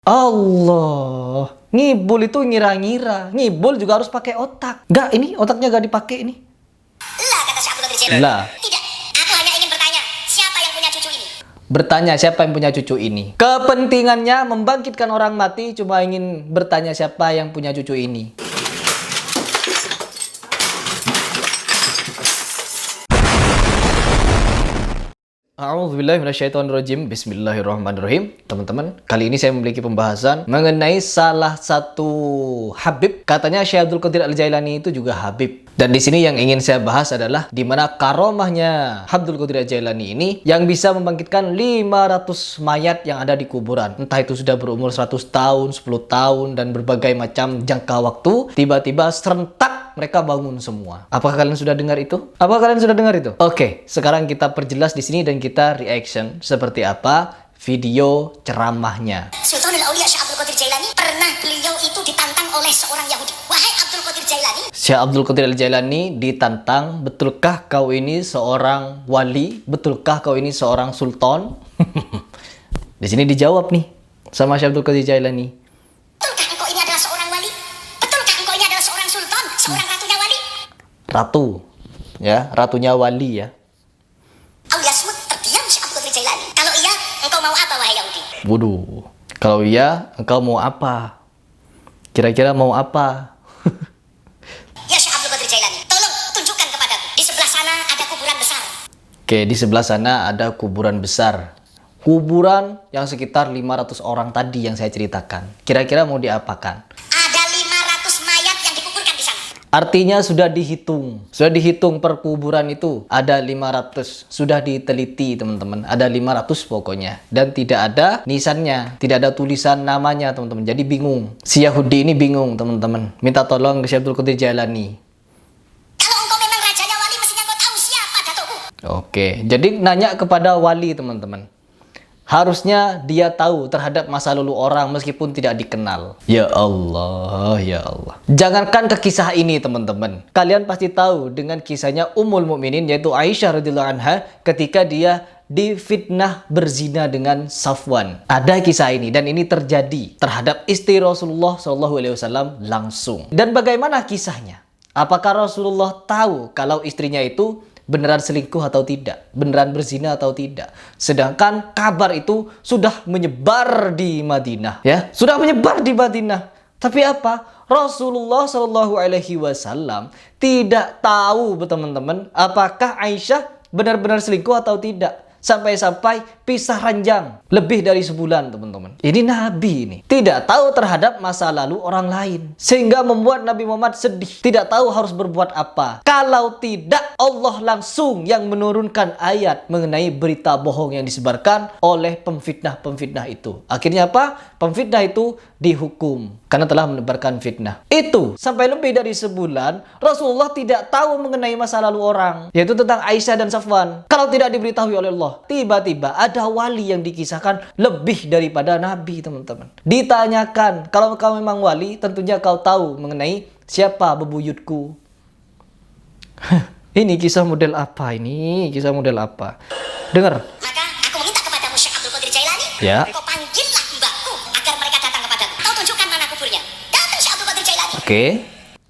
Allah, ngibul itu ngira-ngira. Ngibul juga harus pakai otak. Enggak, ini otaknya gak dipakai ini. Lah, kata Syekh Abdul Qadir Jailani. Lah. Tidak, aku hanya ingin bertanya, siapa yang punya cucu ini? Bertanya siapa yang punya cucu ini. Kepentingannya membangkitkan orang mati, cuma ingin bertanya siapa yang punya cucu ini. A'udzubillahiminasyaitonirrajim. Bismillahirrahmanirrahim. Teman-teman, kali ini saya memiliki pembahasan mengenai salah satu Habib. Katanya Syekh Abdul Qadir Al-Jailani itu juga Habib. Dan di sini yang ingin saya bahas adalah di mana karomahnya Abdul Qadir Al-Jailani ini yang bisa membangkitkan 500 mayat yang ada di kuburan. Entah itu sudah berumur 100 tahun, 10 tahun, dan berbagai macam jangka waktu. Tiba-tiba serentak mereka bangun semua. Apakah kalian sudah dengar itu? Apakah kalian sudah dengar itu? Oke, sekarang kita perjelas di sini dan kita reaction seperti apa video ceramahnya. Sultanul Aulia Syekh Abdul Qadir Jailani, pernah beliau itu ditantang oleh seorang Yahudi. Wahai Abdul Qadir Jailani. Syekh Abdul Qadir Al-Jailani ditantang, betulkah kau ini seorang wali? Betulkah kau ini seorang sultan? Di sini dijawab nih sama Syekh Abdul Qadir Jailani. Betulkah engkau ini adalah seorang wali? Betulkah engkau ini adalah seorang sultan? Seorang ratunya wali? Ratu, ya, ratunya wali ya. Aulia Smut terdiam Syekh Abdul Qadir Jailani. Kalau iya, engkau mau apa wahai Yahudi? Waduh, kalau iya, engkau mau apa? Kira-kira mau apa? Ya Syekh Abdul Qadir Jailani, tolong tunjukkan kepadaku. Di sebelah sana ada kuburan besar. Oke, di sebelah sana ada kuburan besar. Kuburan yang sekitar 500 orang tadi yang saya ceritakan. Kira-kira mau diapakan? Ada 500 mayat yang dikuburkan di sana. Artinya sudah dihitung. Sudah dihitung per kuburan itu. Ada 500. Sudah diteliti teman-teman. Ada 500 pokoknya. Dan tidak ada nisannya. Tidak ada tulisan namanya teman-teman. Jadi bingung. Si Yahudi ini bingung teman-teman. Minta tolong ke Syekh Abdul Qadir Jailani. Kalau engkau memang rajanya wali, mestinya engkau tahu siapa datukku. Oke, jadi nanya kepada wali teman-teman. Harusnya dia tahu terhadap masa lalu orang meskipun tidak dikenal. Ya Allah, ya Allah. Jangankan ke kisah ini teman-teman. Kalian pasti tahu dengan kisahnya Ummul Mukminin yaitu Aisyah radhiyallahu anha ketika dia difitnah berzina dengan Safwan. Ada kisah ini dan ini terjadi terhadap istri Rasulullah SAW langsung. Dan bagaimana kisahnya? Apakah Rasulullah tahu kalau istrinya itu beneran selingkuh atau tidak, beneran berzina atau tidak? Sedangkan kabar itu sudah menyebar di Madinah, ya, sudah menyebar di Madinah. Tapi apa? Rasulullah Shallallahu Alaihi Wasallam tidak tahu, teman-teman, apakah Aisyah benar-benar selingkuh atau tidak. Sampai-sampai pisah ranjang lebih dari sebulan, teman-teman. Ini Nabi ini tidak tahu terhadap masa lalu orang lain, sehingga membuat Nabi Muhammad sedih, tidak tahu harus berbuat apa. Kalau tidak Allah langsung yang menurunkan ayat mengenai berita bohong yang disebarkan oleh pemfitnah-pemfitnah itu. Akhirnya apa? Pemfitnah itu dihukum karena telah menebarkan fitnah. Itu sampai lebih dari sebulan Rasulullah tidak tahu mengenai masa lalu orang, yaitu tentang Aisyah dan Safwan. Kalau tidak diberitahui oleh Allah, tiba-tiba ada wali yang dikisahkan lebih daripada Nabi, teman-teman. Ditanyakan, kalau kau memang wali, tentunya kau tahu mengenai siapa bebuyutku. Ini kisah model apa ini? Kisah model apa? Dengar. Maka aku meminta kepadamu Syekh Abdul Qadir Jailani. Ya. Kau panggillah mbakku agar mereka datang kepadaku. Kau tunjukkan mana kuburnya. Datang Syekh Abdul Qadir Jailani. Oke.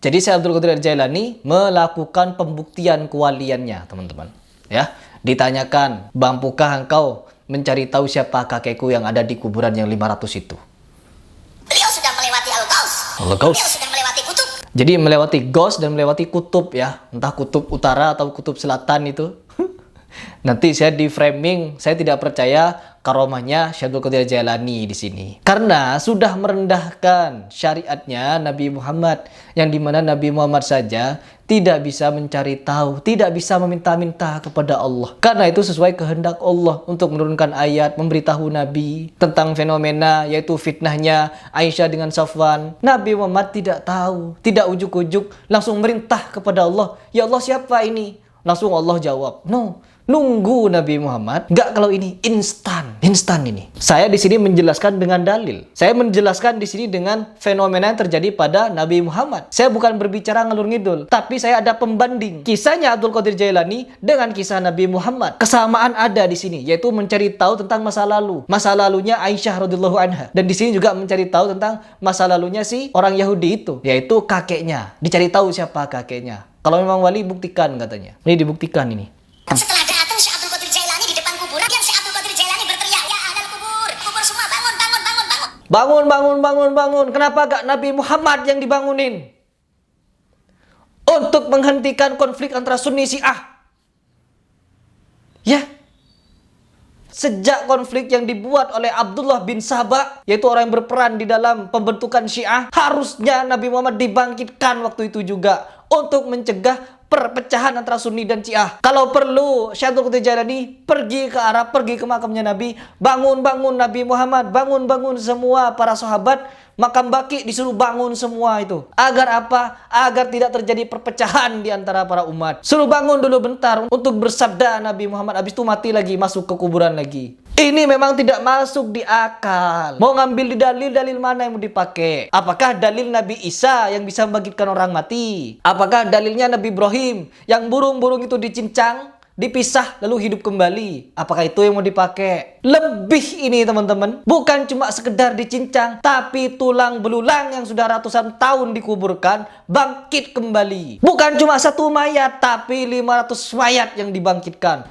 Jadi Syekh Abdul Qadir Jailani melakukan pembuktian kewaliannya, teman-teman. Ya. Ditanyakan, mampukah engkau mencari tahu siapa kakekku yang ada di kuburan yang 500 itu? Beliau sudah melewati Al-Ghaus. Al-Ghaus. Beliau sudah melewati kutub. Jadi melewati Ghaus dan melewati kutub ya. Entah kutub utara atau kutub selatan itu. Nanti saya di framing, saya tidak percaya karomahnya Syekh Abdul Qadir Jailani di sini. Karena sudah merendahkan syariatnya Nabi Muhammad, yang dimana Nabi Muhammad saja tidak bisa mencari tahu, tidak bisa meminta-minta kepada Allah. Karena itu sesuai kehendak Allah untuk menurunkan ayat, memberitahu Nabi tentang fenomena yaitu fitnahnya Aisyah dengan Safwan. Nabi Muhammad tidak tahu, tidak ujuk-ujuk, langsung merintah kepada Allah. Ya Allah, siapa ini? Langsung Allah jawab, no. Nunggu Nabi Muhammad. Nggak, kalau ini instan. Instan ini. Saya di sini menjelaskan dengan dalil. Saya menjelaskan di sini dengan fenomena yang terjadi pada Nabi Muhammad. Saya bukan berbicara ngalur ngidul, tapi saya ada pembanding kisahnya Abdul Qadir Jailani dengan kisah Nabi Muhammad. Kesamaan ada di sini, yaitu mencari tahu tentang masa lalu. Masa lalunya Aisyah radhiyallahu anha. Dan di sini juga mencari tahu tentang masa lalunya si orang Yahudi itu, yaitu kakeknya. Dicari tahu siapa kakeknya. Kalau memang wali, buktikan katanya. Ini dibuktikan ini. Setelah datang Syekh Abdul Qadir Jailani di depan kuburan, yang Syekh Abdul Qadir Jailani berteriak, "Ya ahlal kubur, kubur semua bangun, bangun, bangun, bangun." Bangun, bangun, bangun, bangun. Kenapa gak Nabi Muhammad yang dibangunin? Untuk menghentikan konflik antara Sunni Syiah. Ya. Sejak konflik yang dibuat oleh Abdullah bin Sabah, yaitu orang yang berperan di dalam pembentukan Syiah, harusnya Nabi Muhammad dibangkitkan waktu itu juga untuk mencegah perpecahan antara Sunni dan Syiah. Kalau perlu, Syekh Abdul Qadir Jailani pergi ke Arab, pergi ke makamnya Nabi, bangun-bangun Nabi Muhammad, bangun-bangun semua para sahabat, makam Baqi disuruh bangun semua itu. Agar apa? Agar tidak terjadi perpecahan di antara para umat. Suruh bangun dulu bentar untuk bersabda Nabi Muhammad, habis itu mati lagi, masuk ke kuburan lagi. Ini memang tidak masuk di akal. Mau ngambil di dalil mana yang mau dipakai? Apakah dalil Nabi Isa yang bisa membangkitkan orang mati? Apakah dalilnya Nabi Ibrahim yang burung-burung itu dicincang, dipisah lalu hidup kembali? Apakah itu yang mau dipakai? Lebih ini teman-teman, bukan cuma sekedar dicincang, tapi tulang belulang yang sudah ratusan tahun dikuburkan bangkit kembali. Bukan cuma satu mayat, tapi 500 mayat yang dibangkitkan.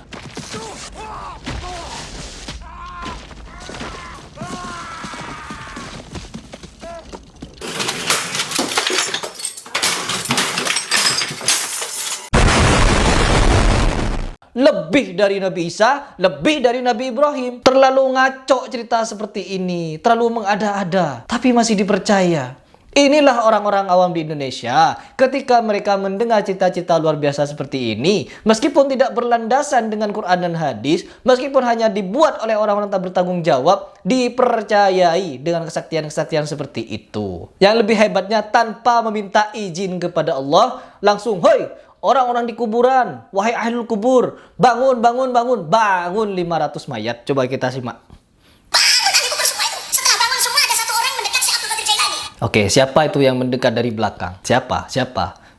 Lebih dari Nabi Isa, lebih dari Nabi Ibrahim. Terlalu ngaco cerita seperti ini, terlalu mengada-ada, tapi masih dipercaya. Inilah orang-orang awam di Indonesia ketika mereka mendengar cerita-cerita luar biasa seperti ini, meskipun tidak berlandasan dengan Quran dan hadis, meskipun hanya dibuat oleh orang-orang tak bertanggung jawab, dipercayai dengan kesaktian-kesaktian seperti itu. Yang lebih hebatnya, tanpa meminta izin kepada Allah, langsung, "Hoi, orang-orang di kuburan, wahai ahlul kubur, bangun, bangun, bangun, bangun 500 mayat." Coba kita simak. Bangun ahli kubur semua itu. Setelah bangun semua, ada satu orang mendekat Syekh Abdul Qadir Jailani. Oke, siapa itu yang mendekat dari belakang? Siapa?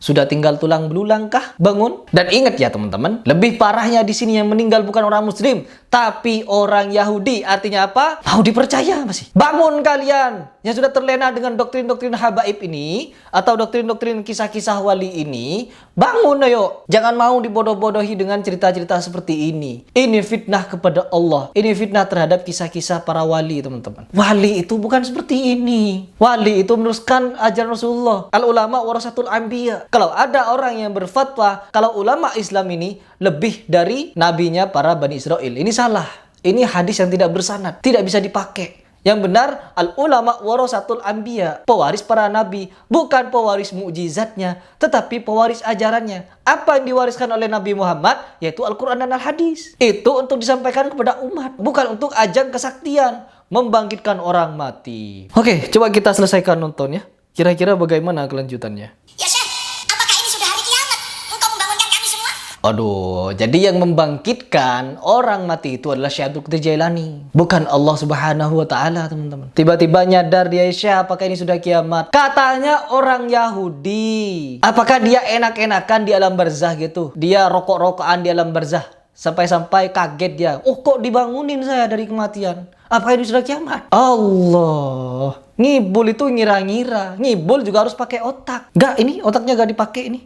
Sudah tinggal tulang belulang kah? Bangun. Dan ingat ya teman-teman, lebih parahnya di sini yang meninggal bukan orang Muslim, tapi orang Yahudi. Artinya apa? Mau dipercaya masih. Bangun kalian yang sudah terlena dengan doktrin-doktrin habaib ini, atau doktrin-doktrin kisah-kisah wali ini. Bangun ayo. Jangan mau dibodoh-bodohi dengan cerita-cerita seperti ini. Ini fitnah kepada Allah. Ini fitnah terhadap kisah-kisah para wali teman-teman. Wali itu bukan seperti ini. Wali itu meneruskan ajaran Rasulullah. Al-ulama warasatul anbiya. Kalau ada orang yang berfatwa kalau ulama Islam ini lebih dari nabinya para Bani Israel, ini salah. Ini hadis yang tidak bersanad, tidak bisa dipakai. Yang benar, al-ulama warasatul anbiya, pewaris para nabi, bukan pewaris mukjizatnya, tetapi pewaris ajarannya. Apa yang diwariskan oleh Nabi Muhammad, yaitu Al-Quran dan Al-Hadis. Itu untuk disampaikan kepada umat, bukan untuk ajang kesaktian, membangkitkan orang mati. Oke, coba kita selesaikan nonton ya. Kira-kira bagaimana kelanjutannya? Ya Syekh, apakah ini sudah hari kiamat? Engkau membangunkan kami semua? Aduh, jadi yang membangkitkan orang mati itu adalah Syekh Abdul Qadir Jailani, bukan Allah Subhanahu wa Ta'ala, teman-teman. Tiba-tiba nyadar dia, Syekh, apakah ini sudah kiamat? Katanya orang Yahudi. Apakah dia enak-enakan di alam barzah gitu? Dia rokok-rokokan di alam barzah sampai-sampai kaget dia. Oh, kok dibangunin saya dari kematian? Apakah ini sudah kiamat? Allah, ngibul itu ngira-ngira. Ngibul juga harus pakai otak. Enggak, ini otaknya gak dipakai ini.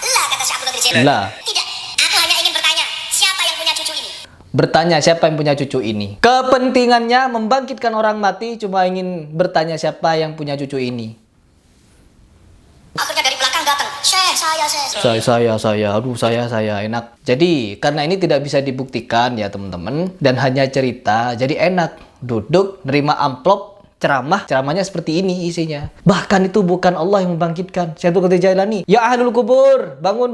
Lah, kata Syekh Abdul Qadir Jailani. Lah. Tidak, aku hanya ingin bertanya, siapa yang punya cucu ini? Bertanya siapa yang punya cucu ini. Kepentingannya membangkitkan orang mati, cuma ingin bertanya siapa yang punya cucu ini. Akhirnya dari belakang datang, Syekh, Saya enak. Jadi karena ini tidak bisa dibuktikan ya teman-teman, dan hanya cerita, jadi enak duduk nerima amplop ceramahnya seperti ini isinya. Bahkan itu bukan Allah yang membangkitkan. Syekh Abdul Qadir Jailani, ya ahlul kubur, bangun.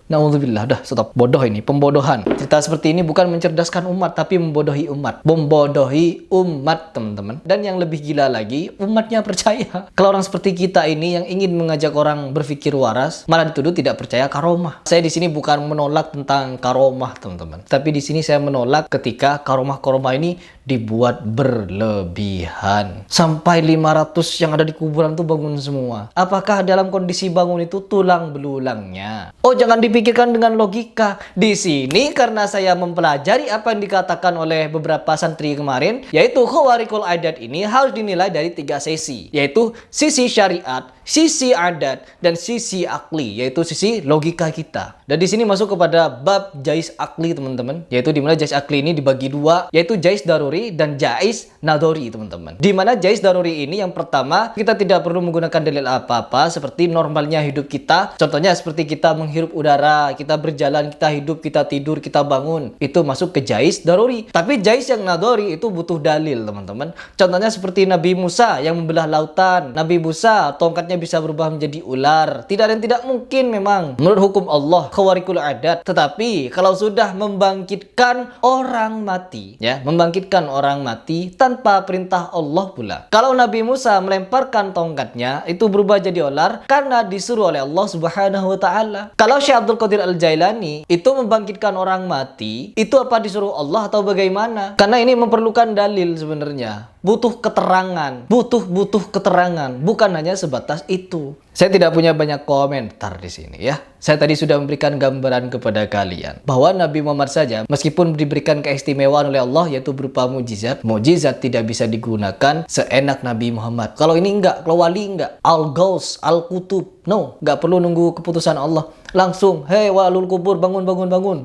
Nauzubillah, dah stop. Bodoh ini, pembodohan. Cerita seperti ini bukan mencerdaskan umat, tapi membodohi umat. Membodohi umat, teman-teman. Dan yang lebih gila lagi, umatnya percaya. Kalau orang seperti kita ini yang ingin mengajak orang berpikir waras, malah dituduh tidak percaya karomah. Saya di sini bukan menolak tentang karomah, teman-teman. Tapi di sini saya menolak ketika karomah-karomah ini dibuat berlebihan. Sampai 500 yang ada di kuburan tuh bangun semua. Apakah dalam kondisi bangun itu tulang belulangnya? Oh, jangan dipikirkan dengan logika. Di sini karena saya mempelajari apa yang dikatakan oleh beberapa santri kemarin, yaitu khawarikul adat ini harus dinilai dari 3 sisi, yaitu sisi syariat, sisi adat, dan sisi akli, yaitu sisi logika kita. Dan di sini masuk kepada bab jais akli, teman-teman, yaitu di mana jais akli ini dibagi 2, yaitu jais daruri dan jais nadori, teman-teman. Di mana jais daruri ini yang pertama, kita tidak perlu menggunakan dalil apa-apa seperti normalnya hidup kita. Contohnya seperti kita menghirup udara, kita berjalan, kita hidup, kita tidur, kita bangun. Itu masuk ke jais daruri. Tapi jais yang nadori itu butuh dalil, teman-teman. Contohnya seperti Nabi Musa yang membelah lautan. Nabi Musa tongkatnya bisa berubah menjadi ular. Tidak ada yang tidak mungkin memang menurut hukum Allah, khawarikul adat. Tetapi kalau sudah membangkitkan orang mati, ya, membangkitkan orang mati tanpa perintah Allah pula. Kalau Nabi Musa melemparkan tongkatnya itu berubah jadi ular karena disuruh oleh Allah Subhanahu wa taala. Kalau Syekh Abdul Qadir Al-Jailani itu membangkitkan orang mati, itu apa disuruh Allah atau bagaimana? Karena ini memerlukan dalil sebenarnya. Butuh keterangan, butuh keterangan, bukan hanya sebatas itu. Saya tidak punya banyak komentar di sini, ya. Saya tadi sudah memberikan gambaran kepada kalian bahwa Nabi Muhammad saja meskipun diberikan keistimewaan oleh Allah yaitu berupa mukjizat, mukjizat tidak bisa digunakan seenak Nabi Muhammad. Kalau ini enggak, kalau wali enggak, Al-Ghaus, Al-Qutub, no, enggak perlu nunggu keputusan Allah. Langsung, hei walul kubur, bangun,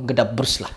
gedap bers lah.